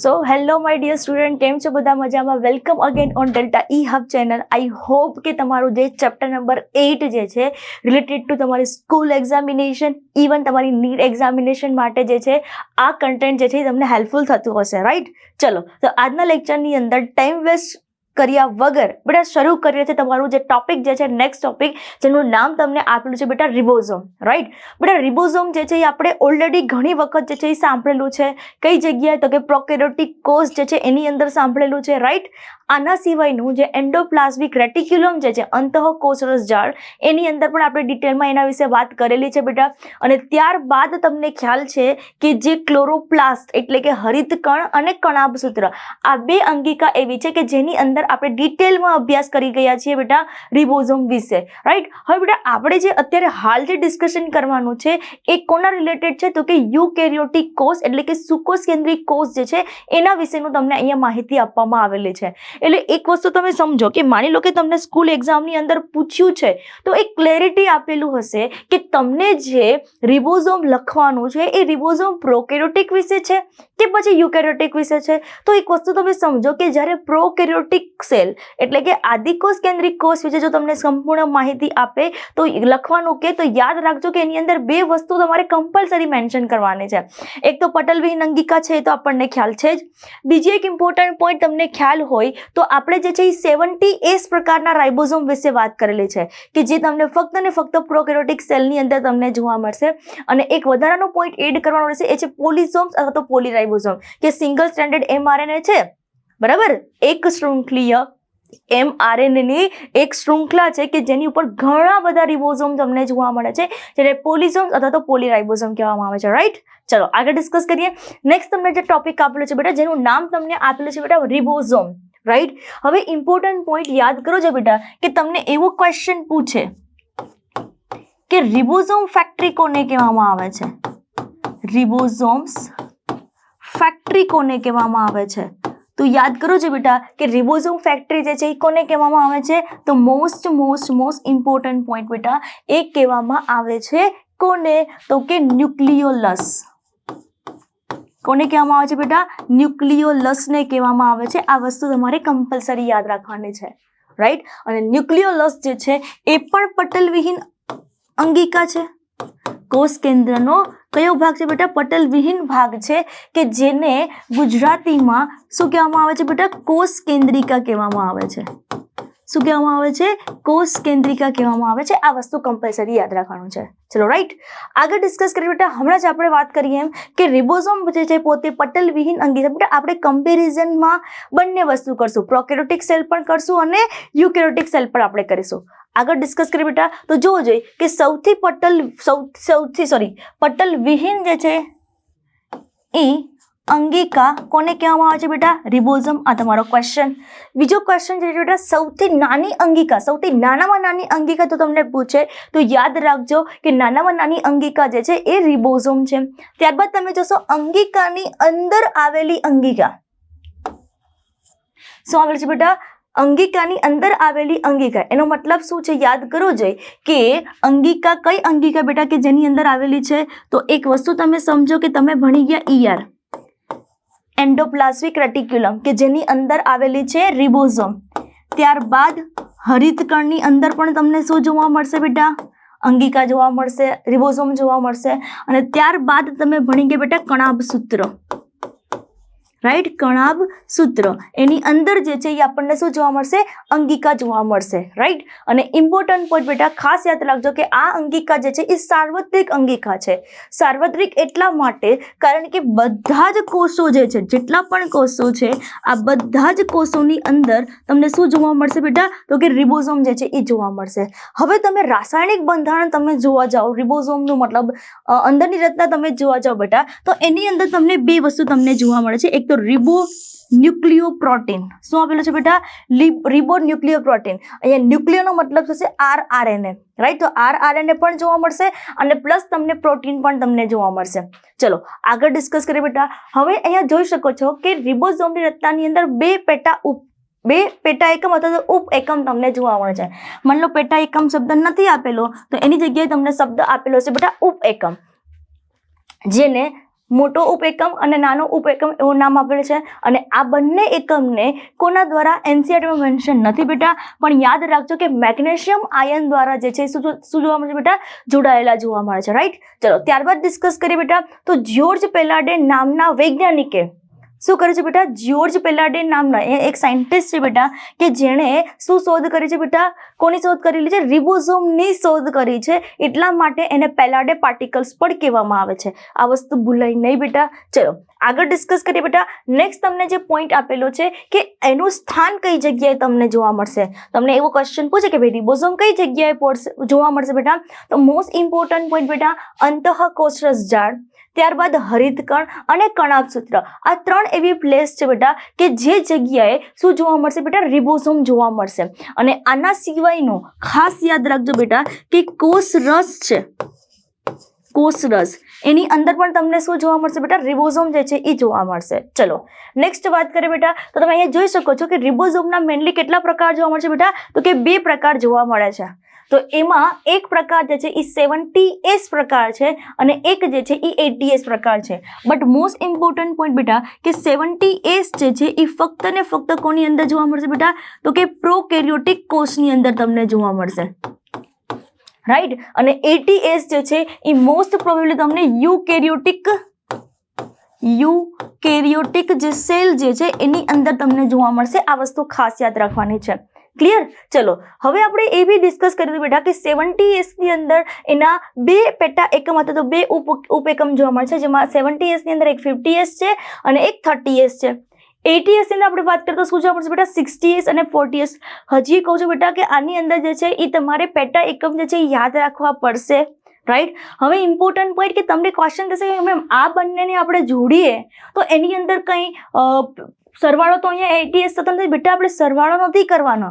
So hello my dear student, કેમ છો બધા મજામાં? Welcome again on delta E hub channel. I hope કે તમારું જે ચેપ્ટર નંબર 8 જે છે રિલેટેડ ટુ તમારી સ્કૂલ એક્ઝામિનેશન, ઇવન તમારી નીટ એક્ઝામિનેશન માટે જે છે આ કન્ટેન્ટ જે છે તમને હેલ્પફુલ થતું હશે, રાઈટ? ચલો, તો આજના લેક્ચરની અંદર ટાઈમ વેસ્ટ કર્યા વગર બેટા શરૂ કરીએ છીએ તમારું જે ટોપિક જે છે નેક્સ્ટ ટોપિક, જેનું નામ તમને આપેલું છે બેટા રિબોઝોમ, રાઈટ? બેટા રિબોઝોમ જે છે એ આપણે ઓલરેડી ઘણી વખત જે છે એ સાંભળેલું છે. કઈ જગ્યાએ? તો કે પ્રોકેરિયોટિક કોષ જે છે એની અંદર સાંભળેલું છે, રાઈટ? આના સિવાયનું જે એન્ડોપ્લાઝમિક રેટિક્યુલમ જે છે અંતઃકોષરસ જાળ, એની અંદર પણ આપણે ડિટેલમાં એના વિશે વાત કરેલી છે બેટા. અને ત્યારબાદ તમને ખ્યાલ છે કે જે ક્લોરોપ્લાસ્ટ એટલે કે હરિતકણ અને કણાભસૂત્ર, આ બે અંગિકા એવી છે કે જેની અંદર આપણે ડિટેલમાં અભ્યાસ કરી ગયા છીએ બેટા રિબોઝોમ વિશે, રાઈટ? હવે બેટા આપણે જે અત્યારે હાલ જે ડિસ્કશન કરવાનું છે એ કોના રિલેટેડ છે? તો કે યુકેરિયોટિક કોષ એટલે કે સુકોષ કેન્દ્રિક કોષ જે છે એના વિશેનું તમને અહીંયા માહિતી આપવામાં આવેલી છે. એટલે એક વસ્તુ તમે સમજો કે માની લો કે તમને સ્કૂલ એક્ઝામની અંદર પૂછ્યું છે તો એક ક્લેરિટી આપેલું હશે કે તમને જે રિબોઝોમ લખવાનું છે એ રિબોઝોમ પ્રોકેરિયોટિક વિશે છે કે પછી યુકેરિયોટિક વિશે છે. તો એક વસ્તુ તમે સમજો કે જ્યારે પ્રોકેરિયોટિક સેલ એટલે કે આદિકોષ કેન્દ્રિક કોષ વિશે જો તમને સંપૂર્ણ માહિતી આપે તો લખવાનું કે તો યાદ રાખજો કે એની અંદર બે વસ્તુ તમારે કમ્પલસરી મેન્શન કરવાની છે. એક તો પટલવિહીન અંગિકા છે, એ તો આપણને ખ્યાલ છે જ. બીજી એક ઇમ્પોર્ટન્ટ પોઈન્ટ તમને ખ્યાલ હોય તો આપણે જે છે એ 70S પ્રકારના રાઇબોઝોમ વિશે વાત કરેલી છે કે જે તમને ફક્ત ને ફક્ત પ્રોકેરિયોટિક સેલની અંદર તમને જોવા મળશે. અને એક વધારાનો પોઈન્ટ એડ કરવાનો રહેશે, એ છે પોલિસોમ્સ અથવા તો પોલીરાઇબોઝોમ, કે સિંગલ સ્ટ્રેન્ડેડ mRNA છે, બરાબર? એક શૃંખલીય mRNA ની એક શૃંખલા છે કે જેની ઉપર ઘણા બધા રિબોઝોમ તમને જોવા મળે છે, જેને પોલિસોમ્સ અથવા તો પોલીરાઇબોઝોમ કહેવામાં આવે છે, રાઈટ? ચલો આગળ ડિસ્કસ કરીએ. નેક્સ્ટ તમને જે ટોપિક આપેલો છે બેટા, જેનું નામ તમને આપેલું છે બેટા રિબોઝોમ, રાઈટ? હવે ઇમ્પોર્ટન્ટ પોઈન્ટ યાદ કરો છો બેટા કે તમને એવો ક્વેશ્ચન પૂછે કે રિબોઝોમ ફેક્ટરી કોને કહેવામાં આવે છે? રિબોઝોમ્સ ફેક્ટરી કોને કહેવામાં આવે છે? તો યાદ કરો છો બેટા કે રિબોઝોમ ફેક્ટરી જે છે એ કોને કહેવામાં આવે છે? તો મોસ્ટ ઇમ્પોર્ટન્ટ પોઈન્ટ બેટા, એ કહેવામાં આવે છે કોને? તો કે ન્યુક્લિયોલસ. કોને કહેવામાં આવે છે બેટા? ન્યુક્લિયોલસને કહેવામાં આવે છે. આ વસ્તુ તમારે કમ્પલસરી યાદ રાખવાની છે, રાઈટ? અને ન્યુક્લિયોલસ જે છે એ પણ પટલવિહીન અંગિકા છે. કોષ કેન્દ્રનો કયો ભાગ છે બેટા? પટલવિહીન ભાગ છે, કે જેને ગુજરાતીમાં શું કહેવામાં આવે છે બેટા? કોષ કેન્દ્રિકા કહેવામાં આવે છે. શું કહેવામાં આવે છે? કોષ કેન્દ્રિકા કહેવામાં આવે છે. આ વસ્તુ કમ્પલસરી યાદ રાખવાનું છે. ચલો રાઈટ, આગળ ડિસ્કસ કરીએ બેટા. હમણાં જ આપણે વાત કરીએ એમ કે રિબોઝોમ જે છે પોતે પટલવિહીન અંગિકા. બેટા આપણે કમ્પેરિઝનમાં બંને વસ્તુ કરશું, પ્રોકેરિયોટિક સેલ પણ કરશું અને યુકેરિયોટિક સેલ પણ આપણે કરીશું. આગળ ડિસ્કસ કરીએ બેટા તો જોવો જોઈએ કે પટલવિહીન જે છે એ અંગિકા કોને કહેવામાં આવે છે બેટા? રિબોઝોમ. આ તમારો ક્વેશ્ચન. બીજો ક્વેશ્ચન છે બેટા, સૌથી નાની અંગિકા, સૌથી નાનામાં નાની અંગિકા તો તમને પૂછે તો યાદ રાખજો કે નાનામાં નાની અંગિકા જે છે એ રિબોઝોમ છે. ત્યારબાદ તમે જોશો અંગિકાની અંદર આવેલી અંગિકા. શું આવેલું છે બેટા? અંગિકાની અંદર આવેલી અંગિકા. એનો મતલબ શું છે? યાદ કરવો જોઈએ કે અંગિકા, કઈ અંગિકા બેટા કે જેની અંદર આવેલી છે? તો એક વસ્તુ તમે સમજો કે તમે ભણી ગયા એન્ડોપ્લાઝમિક રેટિક્યુલમ, કે જેની અંદર આવેલી છે રિબોઝોમ. ત્યારબાદ હરિતકણની અંદર પણ તમને શું જોવા મળશે બેટા? અંગિકા જોવા મળશે, રિબોઝોમ જોવા મળશે. અને ત્યારબાદ તમે ભણી ગયા બેટા કણાભસૂત્ર, રાઈટ? કણાભસૂત્ર, એની અંદર જે છે એ આપણને શું જોવા મળશે? અંગિકા જોવા મળશે, રાઈટ? અને ઇમ્પોર્ટન્ટ પોઈન્ટ બેટા ખાસ યાદ રાખજો કે આ અંગિકા જે છે એ સાર્વત્રિક અંગિકા છે. સાર્વત્રિક એટલા માટે કારણ કે બધા જ કોષો જે છે, જેટલા પણ કોષો છે, આ બધા જ કોષોની અંદર તમને શું જોવા મળશે બેટા? તો કે રિબોઝોમ જે છે એ જોવા મળશે. હવે તમે રાસાયણિક બંધારણ તમે જોવા જાઓ, રિબોઝોમનું મતલબ અંદરની રચના તમે જોવા જાઓ બેટા, તો એની અંદર તમને બે વસ્તુ તમને જોવા મળે છે. એક તો રિબો ન્યુક્લિયોપ્રોટીન. શું આપેલું છે બેટા? રિબો ન્યુક્લિયોપ્રોટીન. અહીંયા ન્યુક્લિયોનો મતલબ થશે rRNA, રાઈટ? તો rRNA પણ જોવા મળશે અને પ્લસ તમને પ્રોટીન પણ તમને જોવા મળશે. ચલો આગળ ડિસ્કસ કરીએ બેટા. હવે અહીંયા જોઈ શકો છો કે રિબોઝોમની રચનાની અંદર બે પેટા એકમ અથવા તો ઉપ એકમ તમને જોવા મળે છે. માની લો પેટા એકમ શબ્દ નથી આપેલો તો એની જગ્યાએ તમને શબ્દ આપેલો છે બેટા ઉપ એકમ, જેને મોટો ઉપએકમ અને નાનો ઉપએકમ એવું નામ આપેલું છે. અને આ બંને એકમને કોના દ્વારા એનસીઈઆરટીમાં મેન્શન નથી બેટા, પણ યાદ રાખજો કે મેગ્નેશિયમ આયન દ્વારા જે છે શું જોવા મળે છે બેટા, જોડાયેલા જોવા મળે છે. રાઈટ, ચલો ત્યારબાદ ડિસ્કસ કરીએ બેટા. તો જ્યોર્જ પેલાડે નામના વૈજ્ઞાનિકે શું કરે છે બેટા, જ્યોર્જ પેલાડે નામના એક સાયન્ટિસ્ટ છે બેટા કે જેણે શું શોધ કરી છે બેટા, કોની શોધ કરેલી છે, રિબોઝોમની શોધ કરી છે. એટલા માટે એને પેલાડે પાર્ટિકલ્સ પણ કહેવામાં આવે છે. આ વસ્તુ ભૂલાય નહીં બેટા. ચલો આગળ ડિસ્કસ કરીએ બેટા. નેક્સ્ટ તમને જે પોઈન્ટ આપેલો છે કે એનું સ્થાન કઈ જગ્યાએ તમને જોવા મળશે. તમને એવો ક્વેશ્ચન પૂછે કે ભાઈ રિબોઝોમ કઈ જગ્યાએ જોવા મળશે બેટા, તો મોસ્ટ ઇમ્પોર્ટન્ટ પોઈન્ટ બેટા અંતઃકોષરસ ઝાડ, ત્યારબાદ હરિતકણ અને કણાભસૂત્ર. આ 3 એવી પ્લેસ છે બેટા કે જે જગ્યાએ શું જોવા મળશે બેટા, રિબોઝોમ જોવા મળશે. અને આના સિવાયનું ખાસ યાદ રાખજો બેટા કે કોષરસ છે, કોષરસ એની અંદર પણ તમને શું જોવા મળશે બેટા, રિબોઝોમ જે છે એ જોવા મળશે. ચલો નેક્સ્ટ વાત કરીએ બેટા. તો તમે અહીંયા જોઈ શકો છો કે રિબોઝોમના મેનલી કેટલા પ્રકાર જોવા મળશે બેટા, તો કે 2 પ્રકાર જોવા મળે છે. તો એમાં એક પ્રકાર જે છે એ 70S પ્રકાર છે અને એક જે છે એ 80S પ્રકાર છે. બટ મોસ્ટ ઇમ્પોર્ટન્ટ પોઈન્ટ બેટા કે 70S જે છે એ ફક્ત ને ફક્ત કોની અંદર જોવા મળશે બેટા, તો કે પ્રોકેરિયોટિક કોષની અંદર તમને જોવા મળશે. રાઈટ, અને 80S જે છે એ મોસ્ટ પ્રોબેબલી તમને યુકેરિયોટિક જે સેલ જે છે એની અંદર તમને જોવા મળશે. આ વસ્તુ ખાસ યાદ રાખવાની છે. ક્લિયર? ચલો હવે આપણે એ બી ડિસ્કસ કરી દીધું બેટા કે 70S ની અંદર એના 2 પેટા એકમ હતા, તો 2 ઉપએકમ જોવા મળે છે, જેમાં 70S ની અંદર એક 50S છે અને એક 30S છે. 80S ની આપણે વાત કરીએ તો શું જોવા મળશે બેટા, 60S અને 40S. હજી કહું છું બેટા કે આની અંદર જે છે એ તમારે પેટા એકમ જે છે એ યાદ રાખવા પડશે. રાઈટ, હવે ઇમ્પોર્ટન્ટ પોઈન્ટ કે તમને ક્વેશ્ચન થશે કે મેમ આ બંનેને આપણે જોડીએ તો એની અંદર કંઈ સરવાળો તો અહીંયા 80S થતો નથી બેટા, આપણે સરવાળો નથી કરવાનો.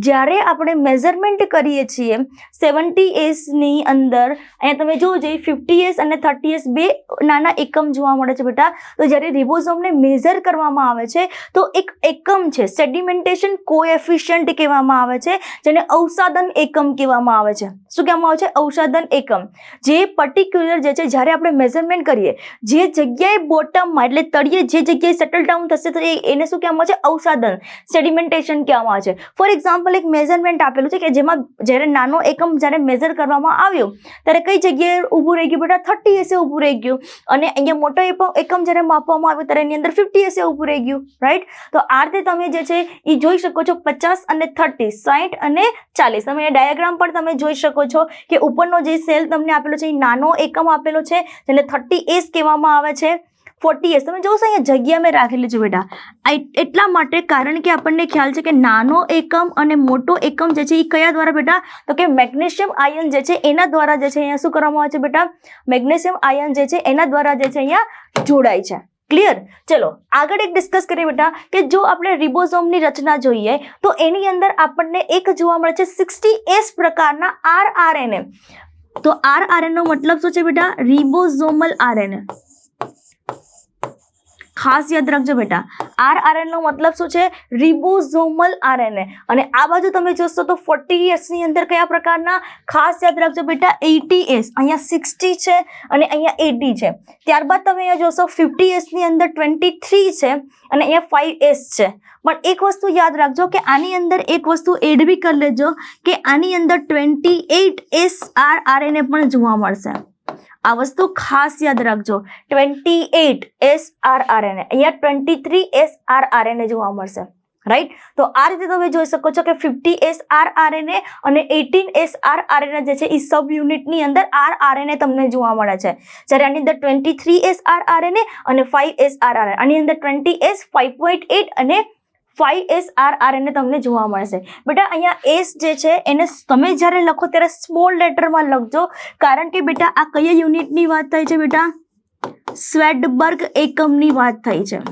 જ્યારે આપણે મેઝરમેન્ટ કરીએ છીએ 70S ની અંદર, અહીંયા તમે જોવો જોઈએ 50S અને 30S 2 નાના એકમ જોવા મળે છે બેટા. તો જ્યારે રિબોઝોમને મેઝર કરવામાં આવે છે તો એક એકમ છે, સેડિમેન્ટેશન કોએફિશિયન્ટ કહેવામાં આવે છે, જેને અવસાદન એકમ કહેવામાં આવે છે. શું કહેવામાં આવે છે? અવસાદન એકમ. જે પર્ટિક્યુલર જે છે જ્યારે આપણે મેઝરમેન્ટ કરીએ, જે જગ્યાએ બોટમમાં એટલે તળિયે જે જગ્યાએ સેટલ ડાઉન થશે તો એને શું કહેવામાં આવે છે? અવસાદન, સેડિમેન્ટેશન કહેવામાં આવે છે. ફોર એક્ઝામ્પલ એક મેઝરમેન્ટ આપેલું છે કે જેમાં જ્યારે નાનો એકમ જ્યારે મેઝર કરવામાં આવ્યો ત્યારે કઈ જગ્યાએ ઊભું રહી ગયું બેટા, 30S ઊભું રહી ગયું. અને અહીંયા મોટો એકમ જ્યારે માપવામાં આવ્યો ત્યારે એની અંદર 50S ઊભું રહી ગયું. રાઈટ, તો આ રીતે તમે જે છે એ જોઈ શકો છો 50 અને 30, 60 અને 40. તમે એ ડાયાગ્રામ પણ તમે જોઈ શકો છો કે ઉપરનો જે સેલ તમને આપેલો છે એ નાનો એકમ આપેલો છે જેને 30S કહેવામાં આવે છે. 40S તમે જોશો અહીંયા જગ્યા મેં રાખેલી છે બેટા, એટલા માટે કારણ કે આપણને ખ્યાલ છે કે નાનો એકમ અને મોટો એકમ જે છે એ કયા દ્વારા બેટા, તો કે મેગ્નેશિયમ આયન જે છે એના દ્વારા જે છે અહીંયા શું કરવામાં આવે છે બેટા, મેગ્નેશિયમ આયન જે છે એના દ્વારા જે છે અહીંયા જોડાય છે. ક્લિયર? ચલો આગળ એક ડિસ્કસ કરીએ બેટા કે જો આપણે રિબોઝોમની રચના જોઈએ તો એની અંદર આપણને એક જોવા મળે છે 60S પ્રકારના rRNA. તો rRNA નો મતલબ શું છે બેટા? Ribosomal RNA. ખાસ યાદ રાખજો બેટા, rRNA નો મતલબ શું છે? Ribosomal RNA. અને આ બાજુ તમે જોશો તો 40S ની અંદર કયા પ્રકારના? ખાસ યાદ રાખજો બેટા 80S. અહીંયા 60 છે અને અહીંયા 80 છે. ત્યારબાદ તમે અહીંયા જોશો 50S ની અંદર 23 છે અને અહીંયા 5S છે. પણ એક વસ્તુ યાદ રાખજો કે આની અંદર એક વસ્તુ એડ બી કરી લેજો કે આની અંદર 28S rRNA પણ જોવા મળશે. આ વસ્તુ ખાસ યાદ રાખજો, 28S rRNA, અહીંયા 23S rRNA જોવા મળશે. રાઈટ, તો આ રીતે તમે જોઈ શકો છો કે 50S rRNA અને 18S rRNA જે છે એ સબ યુનિટની અંદર rRNA તમને જોવા મળે છે. જ્યારે આની અંદર 23S rRNA અને 5S rRNA, આની અંદર 20S, 5.8 અને 5S rRNA તમને જોવા મળશે. બેટા અહીંયા S જે છે એને તમે જ્યારે લખો ત્યારે સ્મોલ લેટરમાં લખજો, કારણ કે બેટા આ કયા યુનિટની વાત થાય છે બેટા? સ્વેડબર્ગ એકમની વાત થાય છે.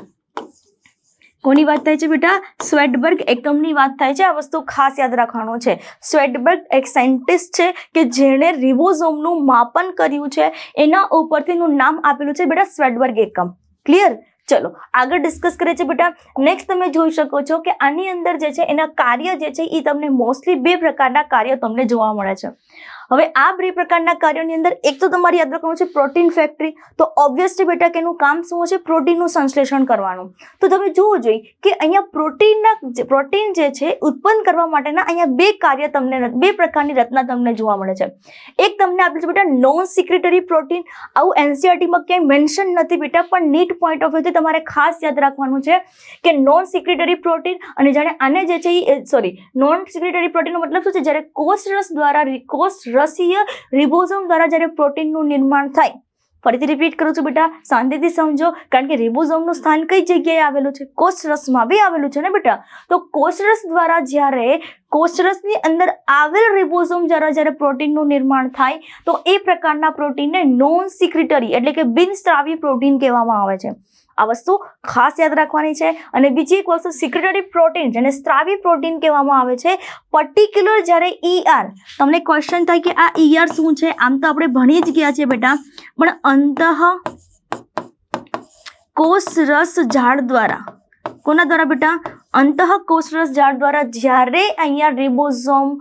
કોની વાત થાય છે બેટા? સ્વેડબર્ગ એકમની વાત થાય છે. આ વસ્તુ ખાસ યાદ રાખવાનું છે. સ્વેડબર્ગ એક સાયન્ટિસ્ટ છે કે જેણે રિબોઝોમનું માપન કર્યું છે, એના ઉપરથીનું નામ આપેલું છે બેટા સ્વેડબર્ગ એકમ. ક્લિયર? ચલો આગળ ડિસ્કસ કરીએ છીએ બેટા. નેક્સ્ટ તમે જોઈ શકો છો કે આની અંદર જે છે એના કાર્ય જે છે એ તમને મોસ્ટલી 2 પ્રકારના કાર્ય તમને જોવા મળે છે. હવે આ બે પ્રકારના કાર્યોની અંદર એક તો તમારે યાદ રાખવાનું છે પ્રોટીન ફેક્ટરી. તો ઓબ્વિયસલી બેટા કે એનું કામ શું છે? પ્રોટીનનું સંશ્લેષણ કરવાનું. તો તમે જોવું જોઈએ કે અહીંયા પ્રોટીન જે છે ઉત્પન્ન કરવા માટેના અહીંયા બે પ્રકારની રચના તમને જોવા મળે છે. એક તમને આપેલું છે બેટા નોન સિક્રેટરી પ્રોટીન. આવું એનસીઈઆરટીમાં ક્યાંય મેન્શન નથી બેટા, પણ નીટ પોઈન્ટ ઓફ વ્યૂથી તમારે ખાસ યાદ રાખવાનું છે કે નોન સિક્રેટરી પ્રોટીન. અને જાણે આને જે છે નોન સિક્રેટરી પ્રોટીનનો મતલબ શું છે? જ્યારે કોષરસીય રિબોઝોમ દ્વારા જ્યારે પ્રોટીનનું નિર્માણ થાય. ફરીથી રિપીટ કરું છું બેટા, શાંતિથી સમજો, કારણ કે રિબોઝોમનું સ્થાન કઈ જગ્યાએ આવેલું છે? કોષરસમાં બી આવેલું છે ને બેટા. તો કોષરસ દ્વારા જ્યારે કોષરસની અંદર આવેલ રિબોઝોમ જ્યારે પ્રોટીનનું નિર્માણ થાય તો એ પ્રકારના પ્રોટીનને નોન સિક્રેટરી એટલે કે બિનસ્રાવી પ્રોટીન કહેવામાં આવે છે. આ વસ્તુ ખાસ યાદ રાખવાની છે. અને બીજી એક વસ્તુ સિક્રેટરી પ્રોટીન જેને સ્ત્રાવી પ્રોટીન કહેવામાં આવે છે. પર્ટિક્યુલર જ્યારે ER, તમને ક્વેશ્ચન થાય કે આ ER શું છે? આમ તો આપણે ભણી જ ગયા છે બેટા, પણ અંતઃ કોષરસ ઝાડ દ્વારા, કોના દ્વારા બેટા? અંતઃ કોષરસ ઝાડ દ્વારા જ્યારે અહીંયા રિબોઝોમ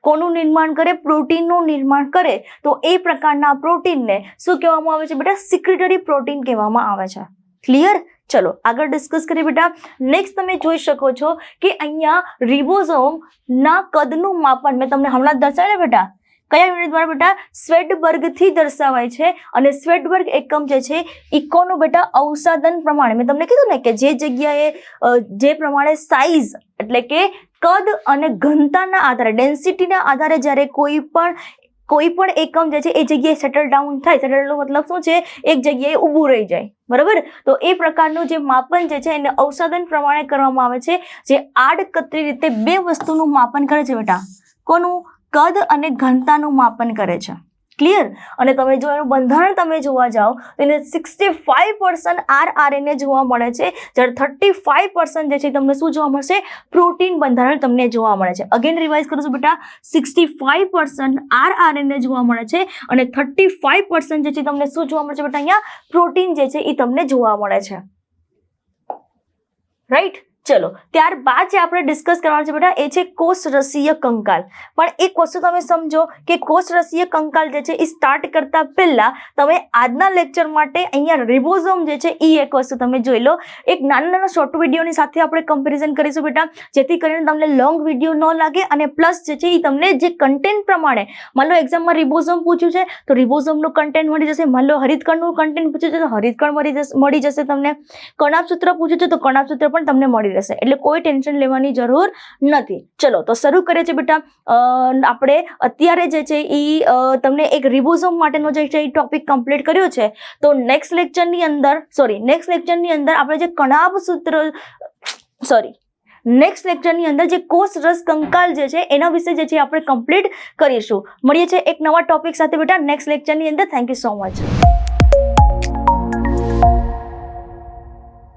કોનું નિર્માણ કરે? પ્રોટીનનું નિર્માણ કરે. તો એ પ્રકારના પ્રોટીનને શું કહેવામાં આવે છે બેટા? સિક્રેટરી પ્રોટીન કહેવામાં આવે છે. ક્લિયર? ચલો આગળ ડિસ્કસ કરીએ બેટા. નેક્સ્ટ તમે જોઈ શકો છો કે અહીંયા રિબોઝોમના કદનું માપન મેં તમને હમણાં જ દર્શાવ્યું બેટા. કયા યુનિટ દ્વારા બેટા? સ્વેડબર્ગથી દર્શાવાય છે. અને સ્વેડબર્ગ એકમ જે છે ઇકોનું બેટા અવસાદન પ્રમાણે મેં તમને કીધું ને કે જે જગ્યાએ જે પ્રમાણે સાઇઝ એટલે કે કદ અને ઘનતાના આધારે, ડેન્સિટીના આધારે જ્યારે કોઈ પણ એકમ જે છે એ જગ્યાએ સેટલ ડાઉન થાય. સેટલનો મતલબ શું છે? એક જગ્યાએ ઊભું રહી જાય. બરાબર? તો એ પ્રકારનું જે માપન જે છે એને અવસાદન પ્રમાણે કરવામાં આવે છે, જે આડકતરી રીતે બે વસ્તુનું માપન કરે છે બેટા. કોનું? કદ અને ઘનતાનું માપન કરે છે. ક્લિયર? અને તમે જો એનું બંધારણ તમે જોવા જાઓ તો એને 65% RNA જોવા મળે છે, જ્યારે 35% જે છે તમને શું જોવા મળશે? પ્રોટીન બંધારણ તમને જોવા મળે છે. અગેન રિવાઇઝ કરું છું બેટા, 65% RNA જોવા મળે છે અને 35% જે છે તમને શું જોવા મળે છે બેટા? અહીંયા પ્રોટીન જે છે એ તમને જોવા મળે છે. રાઈટ? ચલો ત્યારબાદ જે આપણે ડિસ્કસ કરવાનું છે બેટા એ છે કોષરસીય કંકાલ. પણ એક વસ્તુ તમે સમજો કે કોષરસીય કંકાલ જે છે એ સ્ટાર્ટ કરતા પહેલા તમે આજના લેક્ચર માટે અહીંયા રિબોઝોમ જે છે એ એક વસ્તુ તમે જોઈ લો. એક નાના શોર્ટ વિડીયોની સાથે આપણે કમ્પેરિઝન કરીશું બેટા, જેથી કરીને તમને લોંગ વિડીયો ન લાગે અને પ્લસ જે છે એ તમને જે કન્ટેન્ટ પ્રમાણે, માન લો એક્ઝામમાં રિબોઝોમ પૂછ્યું છે તો રિબોઝોમનું કન્ટેન્ટ મળી જશે. માન લો હરિતકણનું કન્ટેન્ટ પૂછ્યું છે તો હરિતકણ મળી જશે તમને. કણાભસૂત્ર પૂછ્યું છે તો કણાભસૂત્ર પણ તમને મળી રહેશે. એટલે કોઈ ટેન્શન લેવાની જરૂર નથી. ચલો તો શરૂ કરીએ છીએ બેટા. આપણે અત્યારે જે છે એ તમને એક રિબોઝોમ માટેનો જે છે એ ટોપિક કમ્પ્લીટ કર્યો છે. તો નેક્સ્ટ લેક્ચરની અંદર આપણે જે નેક્સ્ટ લેક્ચરની અંદર જે કોષરસ કંકાલ જે છે એના વિશે જે છે આપણે કમ્પ્લીટ કરીશું. મળીએ છીએ એક નવા ટોપિક સાથે બેટા નેક્સ્ટ લેક્ચરની અંદર. Thank you so much.